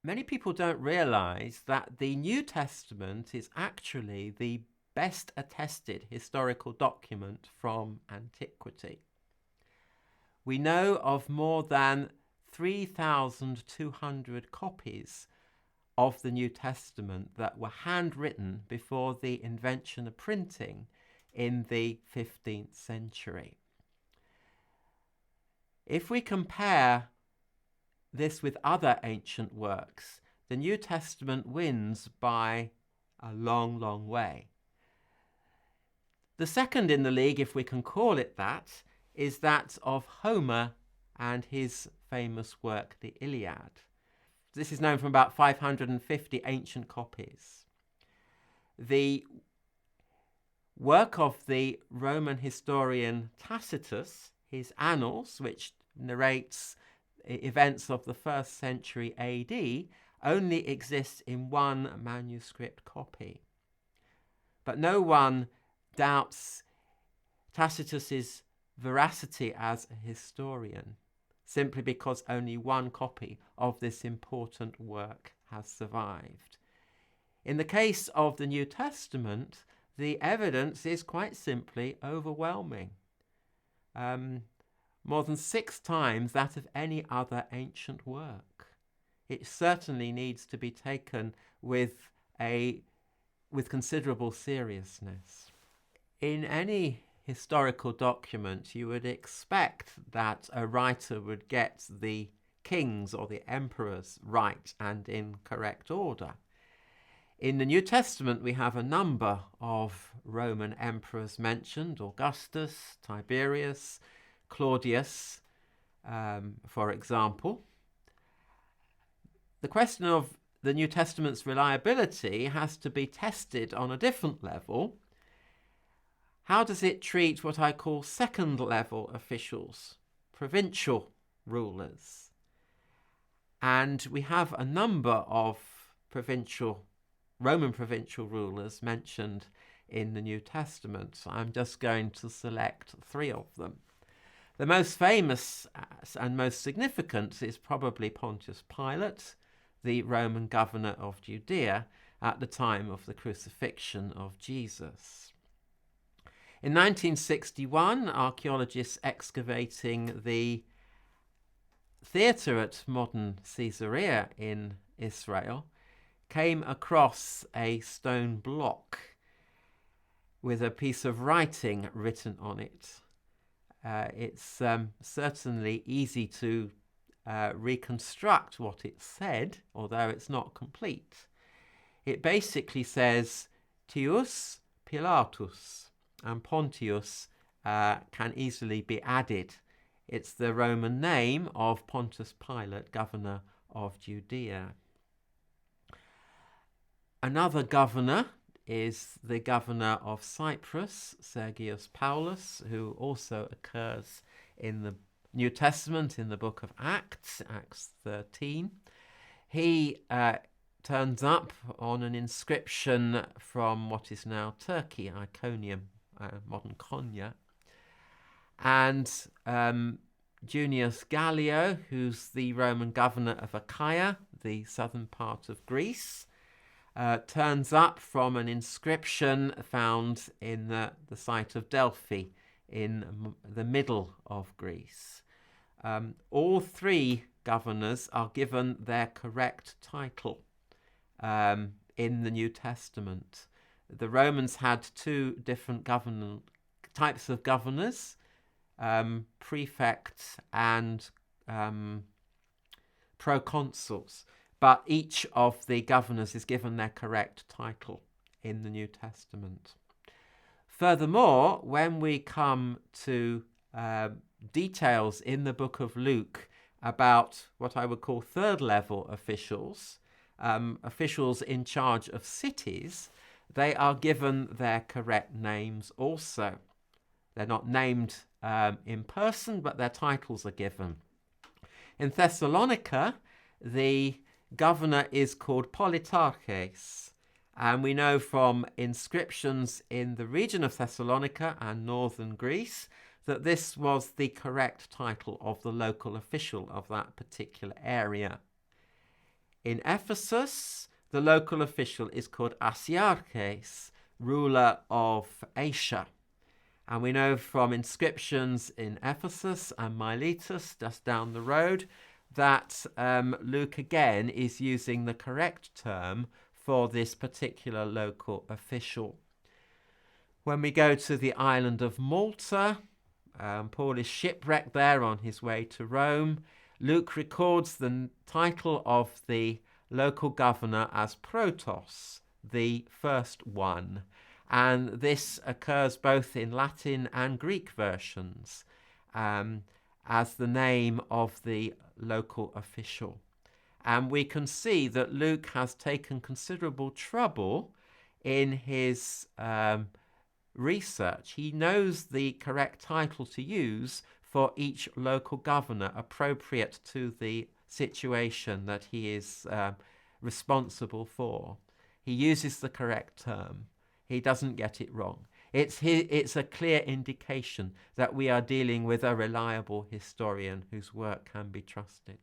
Many people don't realize that the New Testament is actually the best attested historical document from antiquity. We know of more than 3,200 copies of the New Testament that were handwritten before the invention of printing in the 15th century. If we compare this with other ancient works, the New Testament wins by a long, long way. The second in the league, if we can call it that, is that of Homer and his famous work, the Iliad. This is known from about 550 ancient copies. The work of the Roman historian Tacitus, his Annals, which narrates events of the 1st century AD, only exists in one manuscript copy. But no one doubts Tacitus's veracity as a historian, simply because only one copy of this important work has survived. In the case of the New Testament, the evidence is quite simply overwhelming. More than 6 times that of any other ancient work. It certainly needs to be taken with considerable seriousness. In any historical document, you would expect that a writer would get the kings or the emperors right and in correct order. In the New Testament, we have a number of Roman emperors mentioned: Augustus, Tiberius, Claudius, for example. The question of the New Testament's reliability has to be tested on a different level. How does it treat what I call second-level officials, provincial rulers? And we have a number of Roman provincial rulers mentioned in the New Testament. So I'm just going to select 3 of them. The most famous and most significant is probably Pontius Pilate, the Roman governor of Judea at the time of the crucifixion of Jesus. In 1961, archaeologists excavating the theatre at modern Caesarea in Israel came across a stone block with a piece of writing written on it. It's certainly easy to reconstruct what it said, although it's not complete. It basically says Tius Pilatus, and Pontius can easily be added. It's the Roman name of Pontius Pilate, governor of Judea. Another governor is the governor of Cyprus, Sergius Paulus, who also occurs in the New Testament in the book of Acts, Acts 13. He turns up on an inscription from what is now Turkey, Iconium, modern Konya. And Junius Gallio, who's the Roman governor of Achaia, the southern part of Greece, turns up from an inscription found in the site of Delphi in the middle of Greece. All 3 governors are given their correct title in the New Testament. The Romans had 2 different types of governors, prefects and proconsuls. But each of the governors is given their correct title in the New Testament. Furthermore, when we come to details in the book of Luke about what I would call 3rd-level officials, officials in charge of cities, they are given their correct names also. They're not named in person, but their titles are given. In Thessalonica, the governor is called Politarches, and we know from inscriptions in the region of Thessalonica and northern Greece that this was the correct title of the local official of that particular area. In Ephesus, the local official is called Asiarches, ruler of Asia. And we know from inscriptions in Ephesus and Miletus, just down the road, that Luke again is using the correct term for this particular local official. When we go to the island of Malta, Paul is shipwrecked there on his way to Rome. Luke records the title of the local governor as Protos, the first one. And this occurs both in Latin and Greek versions as the name of the local official. And we can see that Luke has taken considerable trouble in his research. He knows the correct title to use for each local governor appropriate to the situation that he is responsible for. He uses the correct term. He doesn't get it wrong. It's a clear indication that we are dealing with a reliable historian whose work can be trusted.